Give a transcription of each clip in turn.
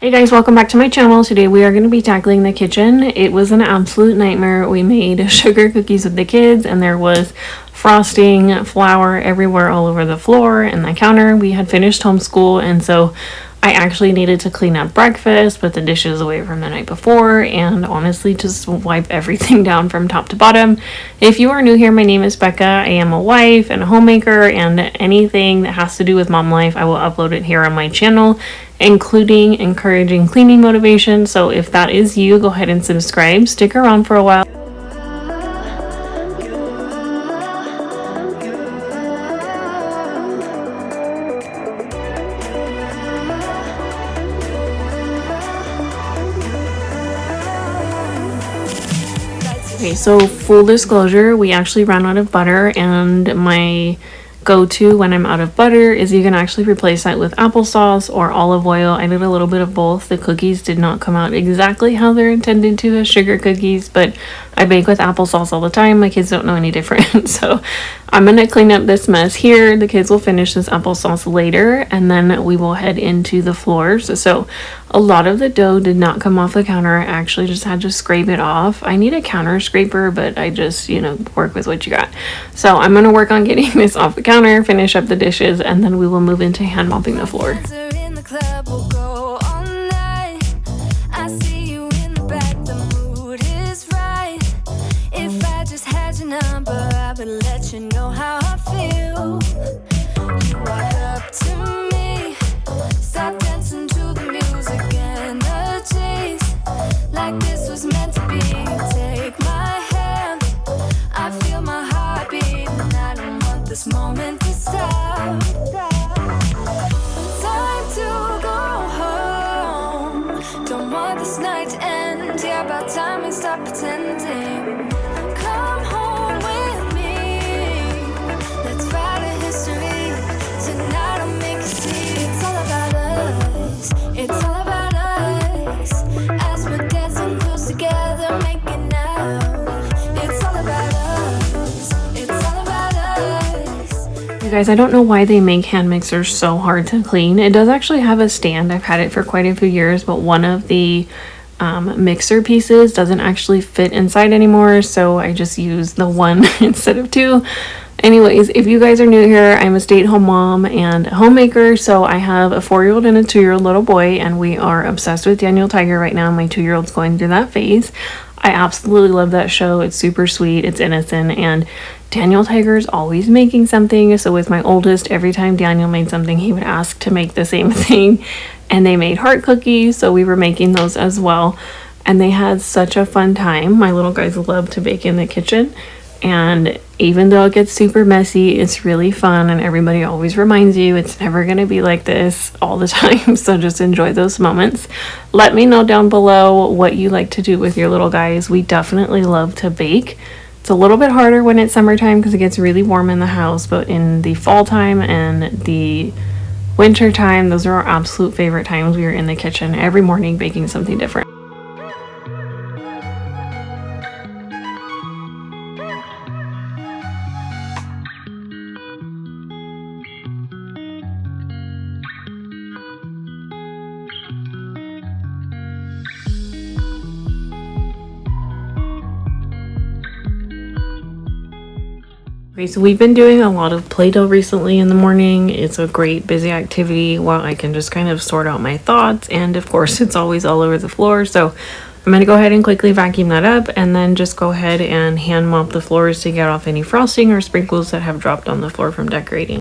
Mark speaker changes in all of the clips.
Speaker 1: Hey guys, welcome back to my channel. Today we are going to be tackling the kitchen. It was an absolute nightmare. We made sugar cookies with the kids and there was frosting, flour everywhere all over the floor and the counter. We had finished homeschool and so I actually needed to clean up breakfast, put the dishes away from the night before, and honestly just wipe everything down from top to bottom. If you are new here, my name is Becca. I am a wife and a homemaker, and anything that has to do with mom life, I will upload it here on my channel, including encouraging cleaning motivation. So if that is you, go ahead and subscribe. Stick around for a while. Okay, so full disclosure, we actually ran out of butter, and my go-to when I'm out of butter is you can actually replace that with applesauce or olive oil. I did a little bit of both. The cookies did not come out exactly how they're intended to as sugar cookies, but I bake with applesauce all the time. My kids don't know any different. So I'm gonna clean up this mess here. The kids will finish this applesauce later and then we will head into the floors. So a lot of the dough did not come off the counter. I actually just had to scrape it off. I need a counter scraper, but I just, work with what you got. So I'm gonna work on getting this off the counter, finish up the dishes, and then we will move into hand mopping the floor.
Speaker 2: Let you know how I feel. You walk up to me, start dancing to the music and the chase, like this was meant to be. Take my hand, I feel my heart beat, and I don't want this moment to stop. Time to go home, don't want this night to end. Yeah, about time we stop pretending. Come home with me. Let's write a history. Tonight I'll make you see. It's all about us. It's all about us. As we're dancing close together, making out. It's all about us. It's all about us.
Speaker 1: You guys, I don't know why they make hand mixers so hard to clean. It does actually have a stand. I've had it for quite a few years, but one of the mixer pieces doesn't actually fit inside anymore, so I just use the one instead of two. Anyways, if you guys are new here, I'm a stay-at-home mom and a homemaker. So I have a 4-year-old and a 2-year-old little boy, and we are obsessed with Daniel Tiger right now. My 2-year-old's going through that phase. I absolutely love that show. It's super sweet, it's innocent, and Daniel Tiger is always making something. So with my oldest, every time Daniel made something, he would ask to make the same thing. And they made heart cookies, so we were making those as well. And they had such a fun time. My little guys love to bake in the kitchen. And even though it gets super messy, it's really fun. And everybody always reminds you it's never going to be like this all the time. So just enjoy those moments. Let me know down below what you like to do with your little guys. We definitely love to bake. It's a little bit harder when it's summertime because it gets really warm in the house. But in the fall time and the winter time, those are our absolute favorite times. We are in the kitchen every morning baking something different. Okay, so we've been doing a lot of Play-Doh recently in the morning. It's a great busy activity while I can just kind of sort out my thoughts, and of course it's always all over the floor. So I'm going to go ahead and quickly vacuum that up and then just go ahead and hand mop the floors to get off any frosting or sprinkles that have dropped on the floor from decorating.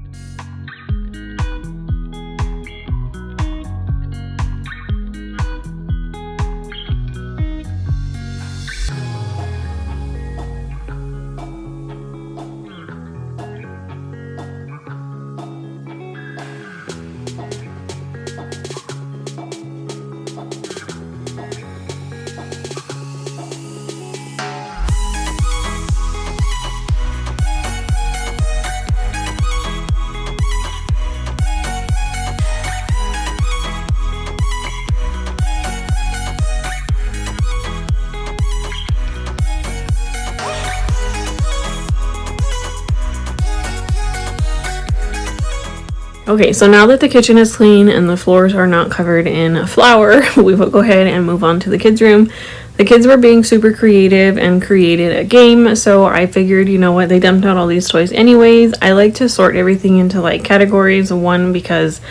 Speaker 1: Okay, so now that the kitchen is clean and the floors are not covered in flour, we will go ahead and move on to the kids' room. The kids were being super creative and created a game, so I figured, you know what, they dumped out all these toys anyways. I like to sort everything into like categories. One, because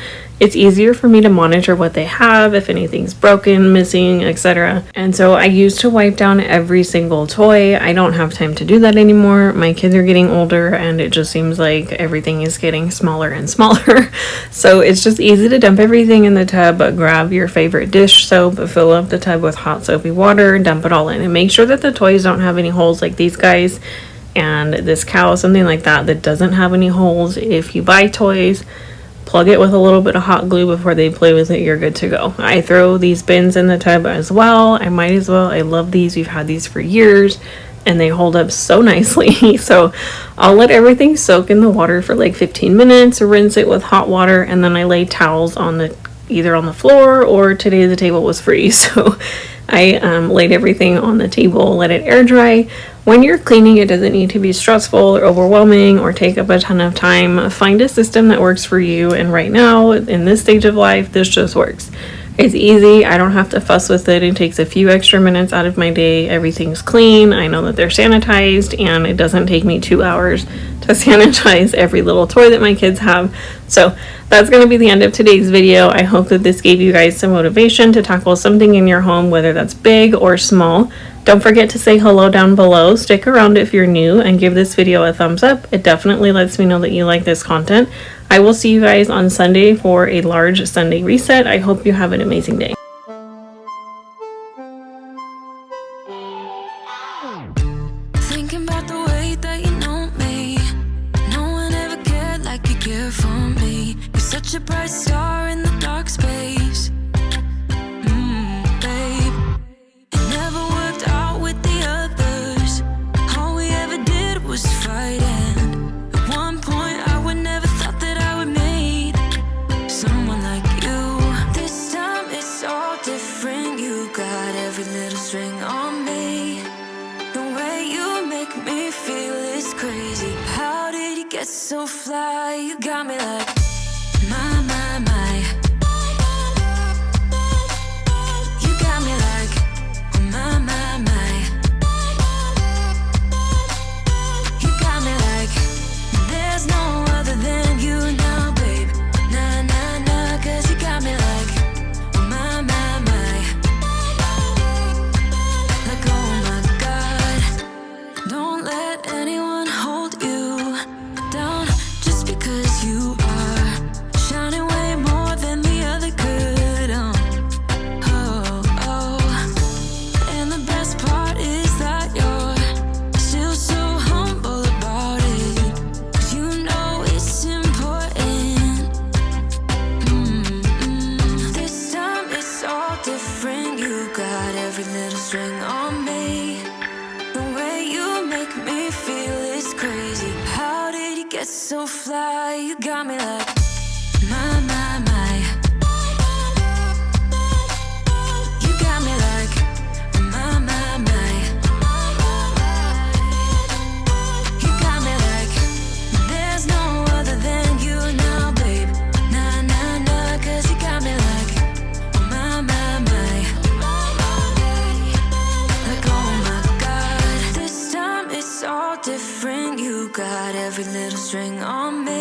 Speaker 1: it's easier for me to monitor what they have, if anything's broken, missing, etc. And so I used to wipe down every single toy. I don't have time to do that anymore. My kids are getting older and it just seems like everything is getting smaller and smaller. So it's just easy to dump everything in the tub, grab your favorite dish soap, fill up the tub with hot soapy water, dump it all in, and make sure that the toys don't have any holes like these guys and this cow, something like that that doesn't have any holes. If you buy toys, plug it with a little bit of hot glue before they play with it, you're good to go. I throw these bins in the tub as well. I might as well. I love these. We've had these for years and they hold up so nicely. So I'll let everything soak in the water for like 15 minutes, rinse it with hot water, and then I lay towels on the either on the floor, or today the table was free, so I laid everything on the table, let it air dry. When you're cleaning, it doesn't need to be stressful or overwhelming or take up a ton of time. Find a system that works for you, and right now, in this stage of life, this just works. It's easy. I don't have to fuss with it. It takes a few extra minutes out of my day. Everything's clean. I know that they're sanitized, and it doesn't take me 2 hours to sanitize every little toy that my kids have. So that's going to be the end of today's video. I hope that this gave you guys some motivation to tackle something in your home, whether that's big or small. Don't forget to say hello down below. Stick around if you're new and give this video a thumbs up. It definitely lets me know that you like this content. I will see you guys on Sunday for a large Sunday reset. I hope you have an amazing day.
Speaker 2: Thinking about the way that you know me. No one ever cared like you care for me. You're such a bright star in the dark space. Babe, it never worked out with the others. All we ever did was fight, and at one point I would never thought that I would meet someone like you. This time it's all different. You got every little string on me. The way you make me feel is crazy. How did you get so fly? You got me like my. You got me like my. You got me like there's no other than you now, babe. Nah, 'cause you got me like my. Like oh my God, don't let anyone hold you down just because you are shining way more than the other could. And the best part is that you're still so humble about it, 'cause you know it's important. This time it's all different. You got every little string on me. The way you make me feel is crazy. How did you get so fly? You got me like my. You got me like my. You got me like there's no other than you now, babe. Nah, 'cause you got me like my. Like oh my God, this time it's all different. You got every little string on me.